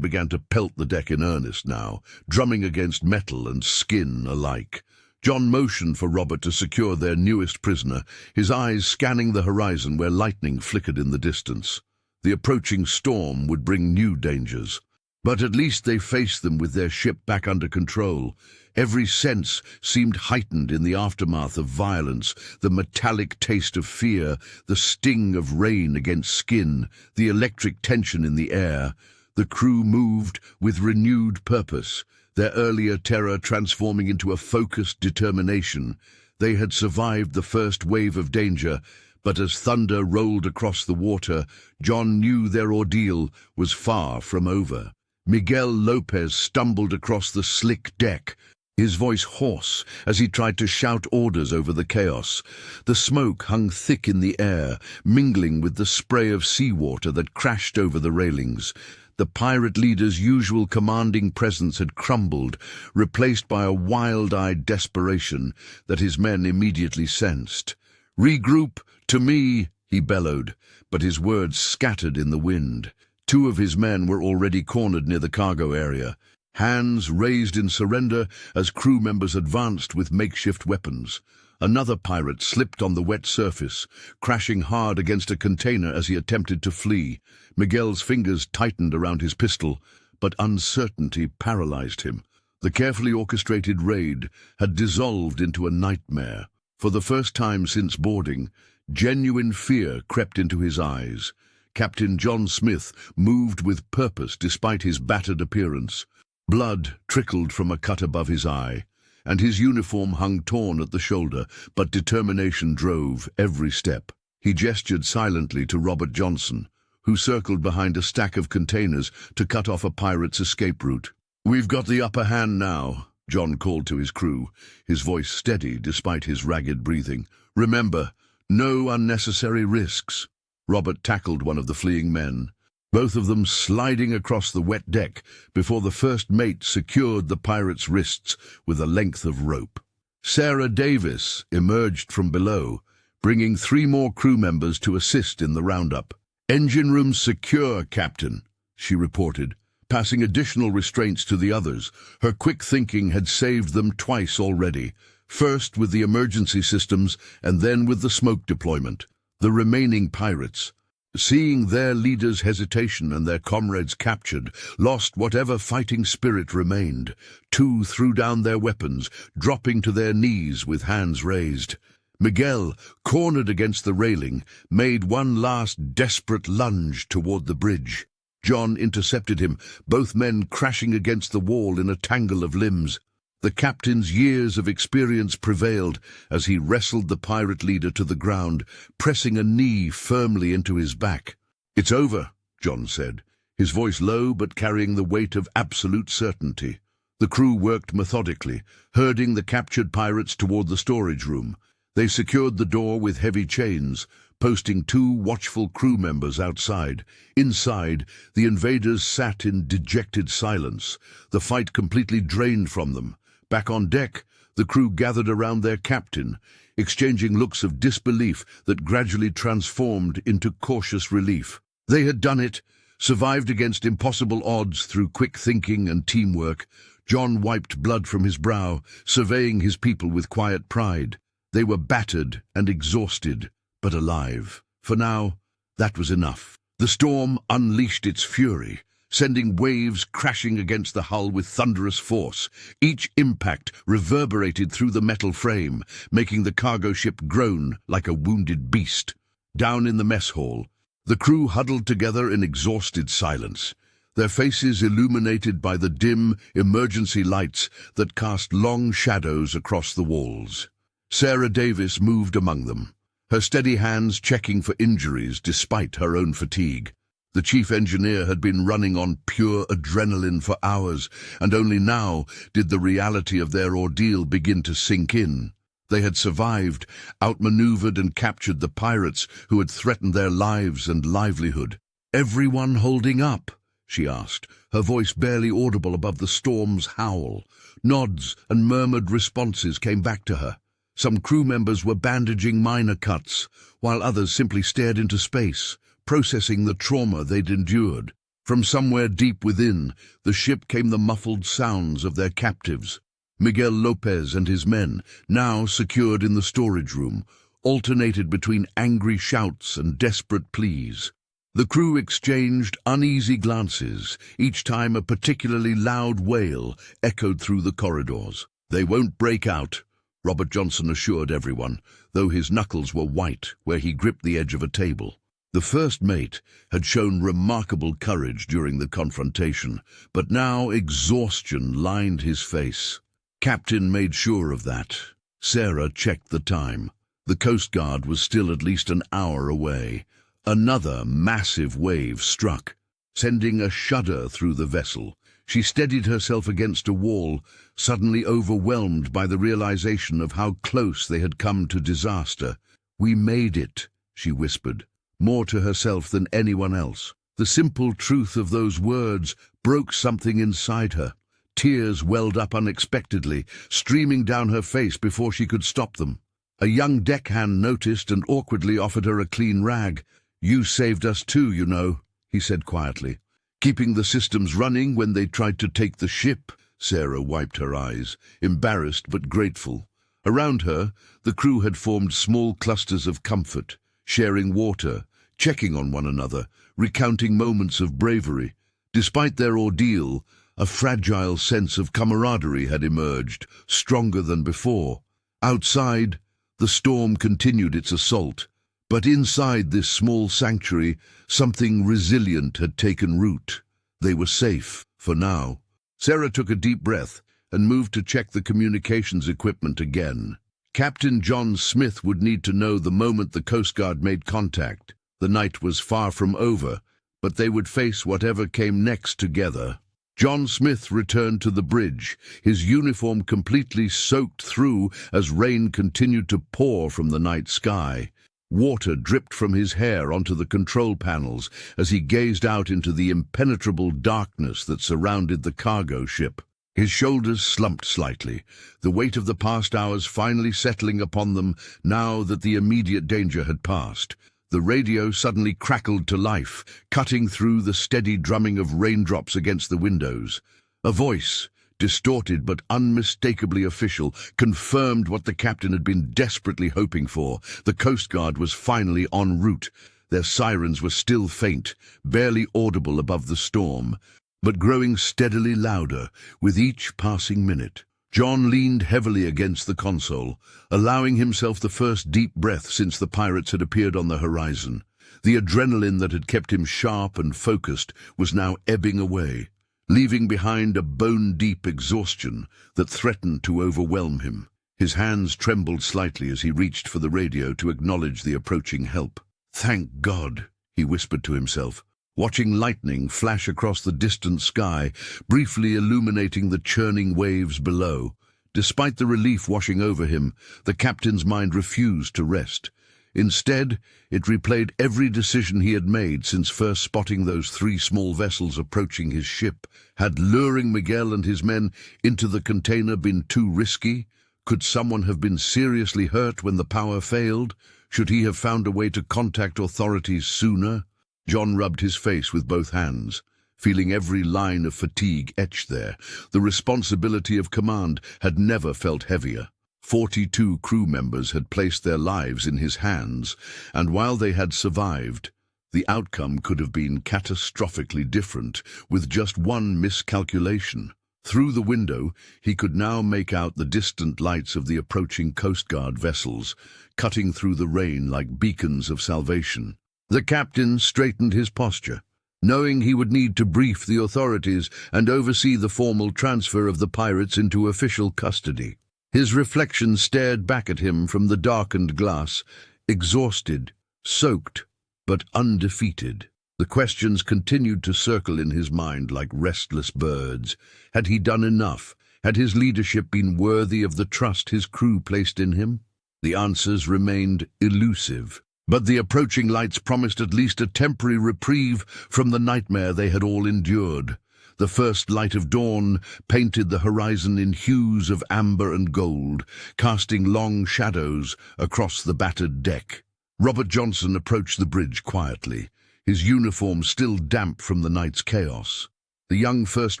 began to pelt the deck in earnest now, drumming against metal and skin alike. John motioned for Robert to secure their newest prisoner, his eyes scanning the horizon where lightning flickered in the distance. The approaching storm would bring new dangers, but at least they faced them with their ship back under control. Every sense seemed heightened in the aftermath of violence, the metallic taste of fear, the sting of rain against skin, the electric tension in the air. The crew moved with renewed purpose, their earlier terror transforming into a focused determination. They had survived the first wave of danger, but as thunder rolled across the water, John knew their ordeal was far from over. Miguel Lopez stumbled across the slick deck, his voice hoarse as he tried to shout orders over the chaos. The smoke hung thick in the air, mingling with the spray of seawater that crashed over the railings. The pirate leader's usual commanding presence had crumbled, replaced by a wild-eyed desperation that his men immediately sensed. "Regroup, to me," he bellowed, but his words scattered in the wind. Two of his men were already cornered near the cargo area, hands raised in surrender as crew members advanced with makeshift weapons. Another pirate slipped on the wet surface, crashing hard against a container as he attempted to flee. Miguel's fingers tightened around his pistol, but uncertainty paralyzed him. The carefully orchestrated raid had dissolved into a nightmare. For the first time since boarding, genuine fear crept into his eyes. Captain John Smith moved with purpose despite his battered appearance. Blood trickled from a cut above his eye, and his uniform hung torn at the shoulder, but determination drove every step. He gestured silently to Robert Johnson, who circled behind a stack of containers to cut off a pirate's escape route. "We've got the upper hand now," John called to his crew, his voice steady despite his ragged breathing. "Remember, no unnecessary risks." Robert tackled one of the fleeing men, both of them sliding across the wet deck before the first mate secured the pirate's wrists with a length of rope. Sarah Davis emerged from below, bringing 3 more crew members to assist in the roundup. "Engine room secure, Captain," she reported, passing additional restraints to the others. Her quick thinking had saved them twice already, first with the emergency systems and then with the smoke deployment. The remaining pirates, seeing their leader's hesitation and their comrades captured, lost whatever fighting spirit remained. 2 threw down their weapons, dropping to their knees with hands raised. Miguel, cornered against the railing, made one last desperate lunge toward the bridge. John intercepted him, both men crashing against the wall in a tangle of limbs. The captain's years of experience prevailed as he wrestled the pirate leader to the ground, pressing a knee firmly into his back. "It's over," John said, his voice low but carrying the weight of absolute certainty. The crew worked methodically, herding the captured pirates toward the storage room. They secured the door with heavy chains, posting 2 watchful crew members outside. Inside, the invaders sat in dejected silence, the fight completely drained from them. Back on deck, the crew gathered around their captain, exchanging looks of disbelief that gradually transformed into cautious relief. They had done it, survived against impossible odds through quick thinking and teamwork. John wiped blood from his brow, surveying his people with quiet pride. They were battered and exhausted, but alive. For now, that was enough. The storm unleashed its fury, sending waves crashing against the hull with thunderous force. Each impact reverberated through the metal frame, making the cargo ship groan like a wounded beast. Down in the mess hall, the crew huddled together in exhausted silence, their faces illuminated by the dim emergency lights that cast long shadows across the walls. Sarah Davis moved among them, her steady hands checking for injuries despite her own fatigue. The chief engineer had been running on pure adrenaline for hours, and only now did the reality of their ordeal begin to sink in. They had survived, outmaneuvered and captured the pirates who had threatened their lives and livelihood. "Everyone holding up?" she asked, her voice barely audible above the storm's howl. Nods and murmured responses came back to her. Some crew members were bandaging minor cuts, while others simply stared into space, processing the trauma they'd endured. From somewhere deep within, the ship came the muffled sounds of their captives. Miguel Lopez and his men, now secured in the storage room, alternated between angry shouts and desperate pleas. The crew exchanged uneasy glances, each time a particularly loud wail echoed through the corridors. "They won't break out," Robert Johnson assured everyone, though his knuckles were white where he gripped the edge of a table. The first mate had shown remarkable courage during the confrontation, but now exhaustion lined his face. Captain made sure of that. Sarah checked the time. The Coast Guard was still at least an hour away. Another massive wave struck, sending a shudder through the vessel. She steadied herself against a wall, suddenly overwhelmed by the realization of how close they had come to disaster. "We made it," she whispered, more to herself than anyone else. The simple truth of those words broke something inside her. Tears welled up unexpectedly, streaming down her face before she could stop them. A young deckhand noticed and awkwardly offered her a clean rag. "You saved us too, you know," he said quietly. "Keeping the systems running when they tried to take the ship." Sarah wiped her eyes, embarrassed but grateful. Around her, the crew had formed small clusters of comfort, sharing water, checking on one another, recounting moments of bravery. Despite their ordeal, a fragile sense of camaraderie had emerged, stronger than before. Outside, the storm continued its assault, but inside this small sanctuary, something resilient had taken root. They were safe, for now. Sarah took a deep breath and moved to check the communications equipment again. Captain John Smith would need to know the moment the Coast Guard made contact. The night was far from over, but they would face whatever came next together. John Smith returned to the bridge, his uniform completely soaked through as rain continued to pour from the night sky. Water dripped from his hair onto the control panels as he gazed out into the impenetrable darkness that surrounded the cargo ship. His shoulders slumped slightly, the weight of the past hours finally settling upon them now that the immediate danger had passed. The radio suddenly crackled to life, cutting through the steady drumming of raindrops against the windows. A voice, distorted but unmistakably official, confirmed what the captain had been desperately hoping for. The Coast Guard was finally en route. Their sirens were still faint, barely audible above the storm, but growing steadily louder with each passing minute. John leaned heavily against the console, allowing himself the first deep breath since the pirates had appeared on the horizon. The adrenaline that had kept him sharp and focused was now ebbing away, leaving behind a bone-deep exhaustion that threatened to overwhelm him. His hands trembled slightly as he reached for the radio to acknowledge the approaching help. "Thank God," he whispered to himself, watching lightning flash across the distant sky, briefly illuminating the churning waves below. Despite the relief washing over him, the captain's mind refused to rest. Instead, it replayed every decision he had made since first spotting those 3 small vessels approaching his ship. Had luring Miguel and his men into the container been too risky? Could someone have been seriously hurt when the power failed? Should he have found a way to contact authorities sooner? John rubbed his face with both hands, feeling every line of fatigue etched there. The responsibility of command had never felt heavier. 42 crew members had placed their lives in his hands, and while they had survived, the outcome could have been catastrophically different with just one miscalculation. Through the window, he could now make out the distant lights of the approaching Coast Guard vessels, cutting through the rain like beacons of salvation. The captain straightened his posture, knowing he would need to brief the authorities and oversee the formal transfer of the pirates into official custody. His reflection stared back at him from the darkened glass, exhausted, soaked, but undefeated. The questions continued to circle in his mind like restless birds. Had he done enough? Had his leadership been worthy of the trust his crew placed in him? The answers remained elusive. But the approaching lights promised at least a temporary reprieve from the nightmare they had all endured. The first light of dawn painted the horizon in hues of amber and gold, casting long shadows across the battered deck. Robert Johnson approached the bridge quietly, his uniform still damp from the night's chaos. The young first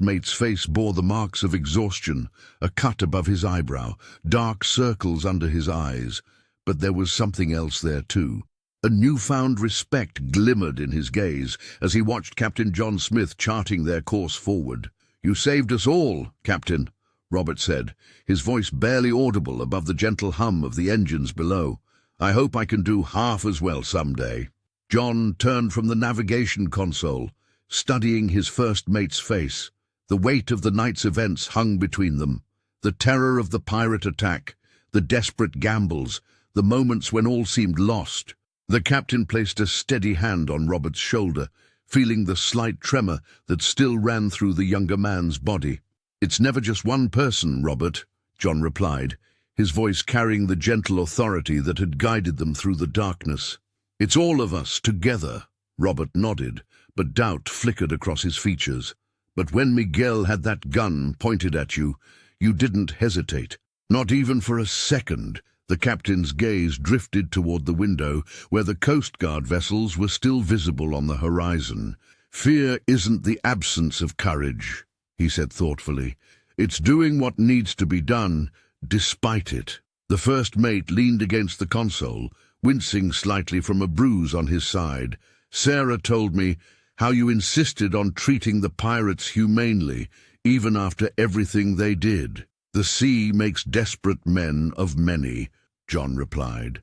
mate's face bore the marks of exhaustion, a cut above his eyebrow, dark circles under his eyes, but there was something else there too. A newfound respect glimmered in his gaze as he watched Captain John Smith charting their course forward. "You saved us all, Captain," Robert said, his voice barely audible above the gentle hum of the engines below. "I hope I can do half as well someday." John turned from the navigation console, studying his first mate's face. The weight of the night's events hung between them. The terror of the pirate attack, the desperate gambles, the moments when all seemed lost. The captain placed a steady hand on Robert's shoulder, feeling the slight tremor that still ran through the younger man's body. "It's never just one person, Robert," John replied, his voice carrying the gentle authority that had guided them through the darkness. "It's all of us, together." Robert nodded, but doubt flickered across his features. "But when Miguel had that gun pointed at you, you didn't hesitate. Not even for a second." The captain's gaze drifted toward the window, where the Coast Guard vessels were still visible on the horizon. "Fear isn't the absence of courage," he said thoughtfully. "It's doing what needs to be done, despite it." The first mate leaned against the console, wincing slightly from a bruise on his side. "Sarah told me how you insisted on treating the pirates humanely, even after everything they did." "The sea makes desperate men of many," John replied.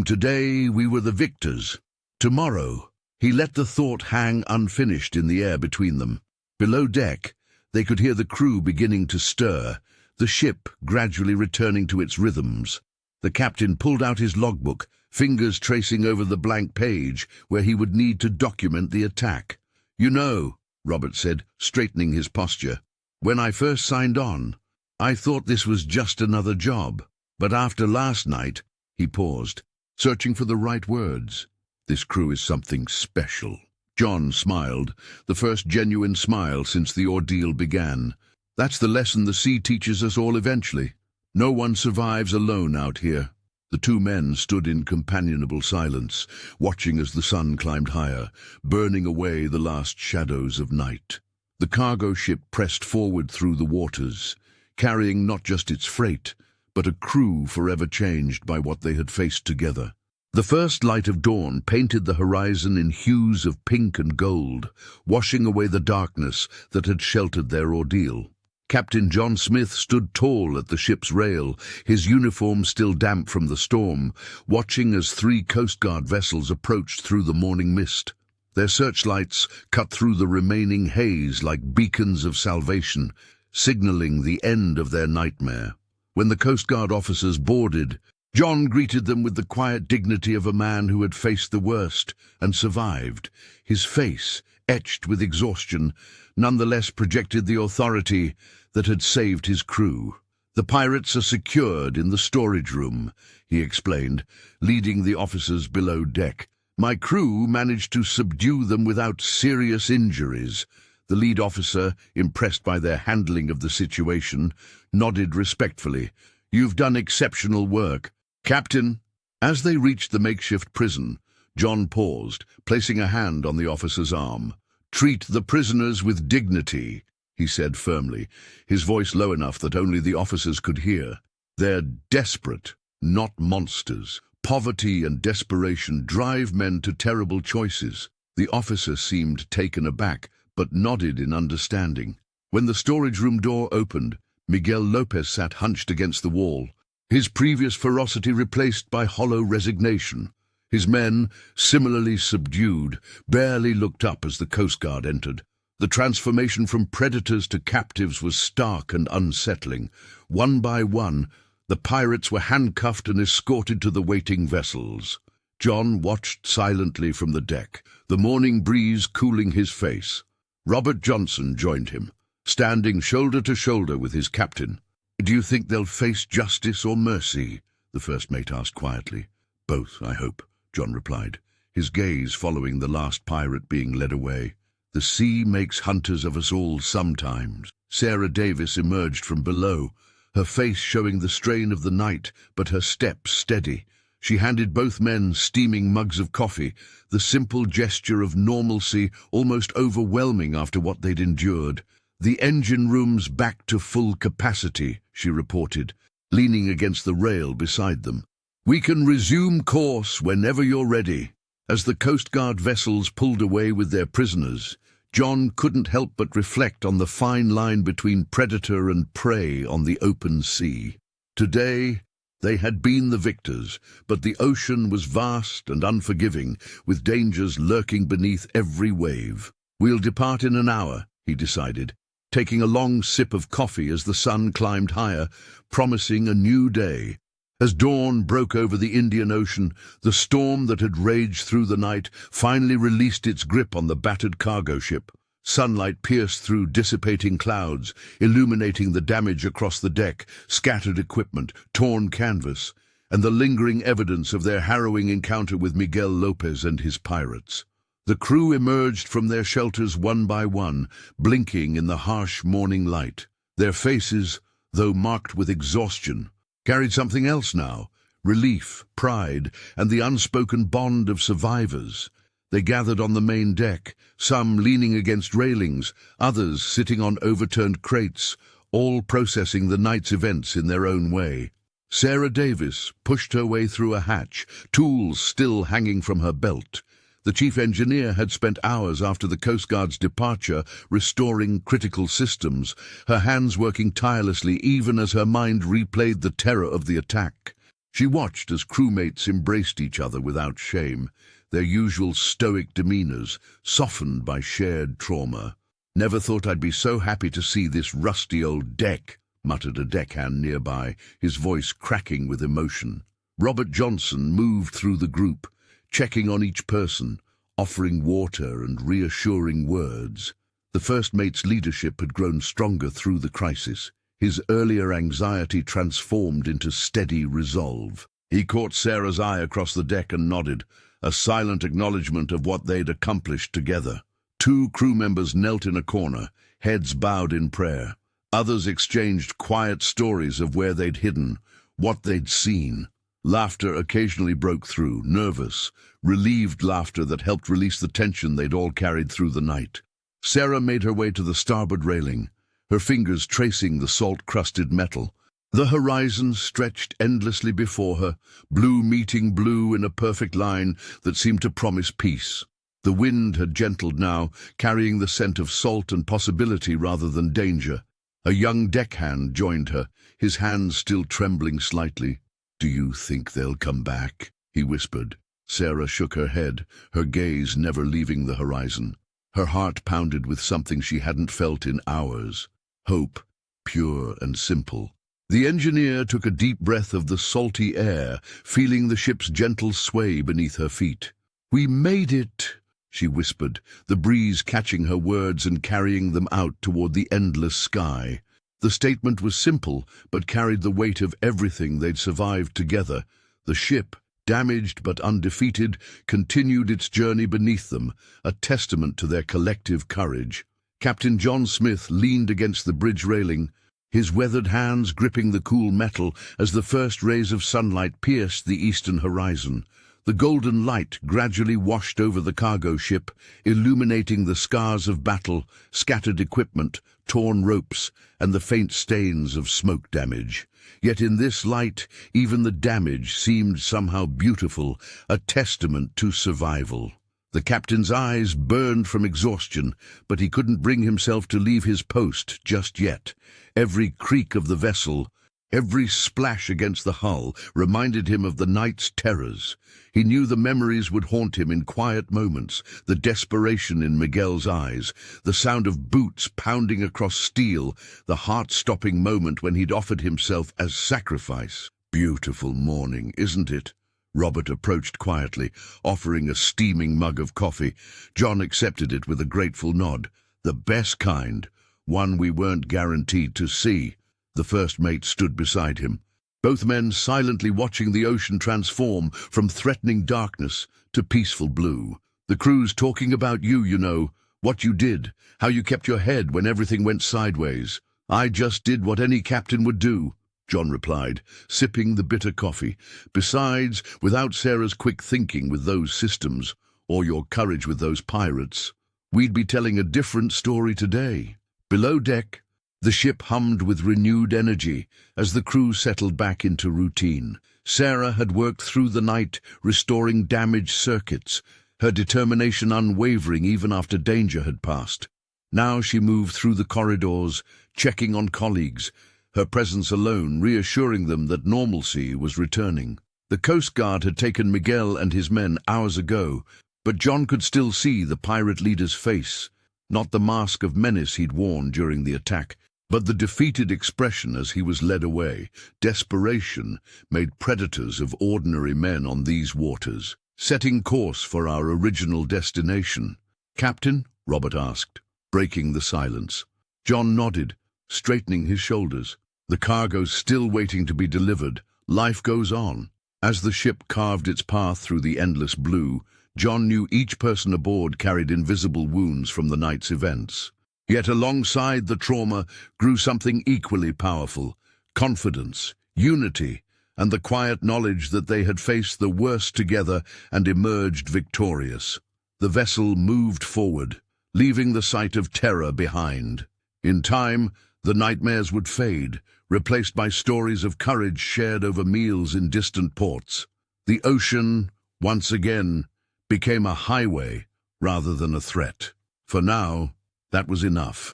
Today we were the victors. Tomorrow." He let the thought hang unfinished in the air between them. Below deck, they could hear the crew beginning to stir, the ship gradually returning to its rhythms. The captain pulled out his logbook, fingers tracing over the blank page where he would need to document the attack. "You know," Robert said, straightening his posture, "when I first signed on, I thought this was just another job. But after last night," he paused, searching for the right words, "this crew is something special." John smiled, the first genuine smile since the ordeal began. "That's the lesson the sea teaches us all eventually. No one survives alone out here." The two men stood in companionable silence, watching as the sun climbed higher, burning away the last shadows of night. The cargo ship pressed forward through the waters, carrying not just its freight, but a crew forever changed by what they had faced together. The first light of dawn painted the horizon in hues of pink and gold, washing away the darkness that had sheltered their ordeal. Captain John Smith stood tall at the ship's rail, his uniform still damp from the storm, watching as 3 Coast Guard vessels approached through the morning mist. Their searchlights cut through the remaining haze like beacons of salvation, signaling the end of their nightmare. When the Coast Guard officers boarded, John greeted them with the quiet dignity of a man who had faced the worst and survived. His face, etched with exhaustion, nonetheless projected the authority that had saved his crew. "The pirates are secured in the storage room," he explained, leading the officers below deck. "My crew managed to subdue them without serious injuries." The lead officer, impressed by their handling of the situation, nodded respectfully. "You've done exceptional work, Captain." As they reached the makeshift prison, John paused, placing a hand on the officer's arm. "Treat the prisoners with dignity," he said firmly, his voice low enough that only the officers could hear. "They're desperate, not monsters. Poverty and desperation drive men to terrible choices." The officer seemed taken aback, but nodded in understanding. When the storage room door opened, Miguel Lopez sat hunched against the wall, his previous ferocity replaced by hollow resignation. His men, similarly subdued, barely looked up as the Coast Guard entered. The transformation from predators to captives was stark and unsettling. One by one, the pirates were handcuffed and escorted to the waiting vessels. John watched silently from the deck, the morning breeze cooling his face. Robert Johnson joined him, standing shoulder to shoulder with his captain. "Do you think they'll face justice or mercy?" the first mate asked quietly. "Both, I hope," John replied, his gaze following the last pirate being led away. "The sea makes hunters of us all sometimes." Sarah Davis emerged from below, her face showing the strain of the night, but her step steady. She handed both men steaming mugs of coffee, the simple gesture of normalcy almost overwhelming after what they'd endured. "The engine room's back to full capacity," she reported, leaning against the rail beside them. "We can resume course whenever you're ready." As the Coast Guard vessels pulled away with their prisoners, John couldn't help but reflect on the fine line between predator and prey on the open sea. Today, They had been the victors, but the ocean was vast and unforgiving, with dangers lurking beneath every wave. "We'll depart in an hour," he decided, taking a long sip of coffee as the sun climbed higher, promising a new day. As dawn broke over the Indian Ocean, the storm that had raged through the night finally released its grip on the battered cargo ship. Sunlight pierced through dissipating clouds, illuminating the damage across the deck, scattered equipment, torn canvas, and the lingering evidence of their harrowing encounter with Miguel Lopez and his pirates. The crew emerged from their shelters one by one, blinking in the harsh morning light. Their faces, though marked with exhaustion, carried something else now: relief, pride, and the unspoken bond of survivors. They gathered on the main deck, some leaning against railings, others sitting on overturned crates, all processing the night's events in their own way. Sarah Davis pushed her way through a hatch, tools still hanging from her belt. The chief engineer had spent hours after the Coast Guard's departure restoring critical systems, her hands working tirelessly even as her mind replayed the terror of the attack. She watched as crewmates embraced each other without shame, their usual stoic demeanors softened by shared trauma. "Never thought I'd be so happy to see this rusty old deck," muttered a deckhand nearby, his voice cracking with emotion. Robert Johnson moved through the group, checking on each person, offering water and reassuring words. The first mate's leadership had grown stronger through the crisis, his earlier anxiety transformed into steady resolve. He caught Sarah's eye across the deck and nodded, a silent acknowledgement of what they'd accomplished together. Two crew members knelt in a corner, heads bowed in prayer. Others exchanged quiet stories of where they'd hidden, what they'd seen. Laughter occasionally broke through, nervous, relieved laughter that helped release the tension they'd all carried through the night. Sarah made her way to the starboard railing, her fingers tracing the salt-crusted metal. The horizon stretched endlessly before her, blue meeting blue in a perfect line that seemed to promise peace. The wind had gentled now, carrying the scent of salt and possibility rather than danger. A young deckhand joined her, his hands still trembling slightly. "Do you think they'll come back?" he whispered. Sarah shook her head, her gaze never leaving the horizon. Her heart pounded with something she hadn't felt in hours. Hope, pure and simple. The engineer took a deep breath of the salty air, feeling the ship's gentle sway beneath her feet. "We made it," she whispered, the breeze catching her words and carrying them out toward the endless sky. The statement was simple, but carried the weight of everything they'd survived together. The ship, damaged but undefeated, continued its journey beneath them, a testament to their collective courage. Captain John Smith leaned against the bridge railing, his weathered hands gripping the cool metal as the first rays of sunlight pierced the eastern horizon. The golden light gradually washed over the cargo ship, illuminating the scars of battle, scattered equipment, torn ropes, and the faint stains of smoke damage. Yet in this light, even the damage seemed somehow beautiful, a testament to survival. The captain's eyes burned from exhaustion, but he couldn't bring himself to leave his post just yet. Every creak of the vessel, every splash against the hull, reminded him of the night's terrors. He knew the memories would haunt him in quiet moments, the desperation in Miguel's eyes, the sound of boots pounding across steel, the heart-stopping moment when he'd offered himself as sacrifice. "Beautiful morning, isn't it?" Robert approached quietly, offering a steaming mug of coffee. John accepted it with a grateful nod. "The best kind, one we weren't guaranteed to see." The first mate stood beside him, both men silently watching the ocean transform from threatening darkness to peaceful blue. "The crew's talking about you, you know, what you did, how you kept your head when everything went sideways." "I just did what any captain would do," John replied, sipping the bitter coffee. "Besides, without Sarah's quick thinking with those systems, or your courage with those pirates, we'd be telling a different story today." Below deck, the ship hummed with renewed energy as the crew settled back into routine. Sarah had worked through the night, restoring damaged circuits, her determination unwavering even after danger had passed. Now she moved through the corridors, checking on colleagues, her presence alone reassuring them that normalcy was returning. The Coast Guard had taken Miguel and his men hours ago, but John could still see the pirate leader's face, not the mask of menace he'd worn during the attack, but the defeated expression as he was led away. Desperation made predators of ordinary men on these waters, setting course for our original destination. "Captain?" Robert asked, breaking the silence. John nodded, straightening his shoulders. "The cargo's still waiting to be delivered. Life goes on." As the ship carved its path through the endless blue, John knew each person aboard carried invisible wounds from the night's events. Yet alongside the trauma grew something equally powerful: confidence, unity, and the quiet knowledge that they had faced the worst together and emerged victorious. The vessel moved forward, leaving the site of terror behind. In time, the nightmares would fade, replaced by stories of courage shared over meals in distant ports. The ocean, once again, became a highway rather than a threat. For now, that was enough.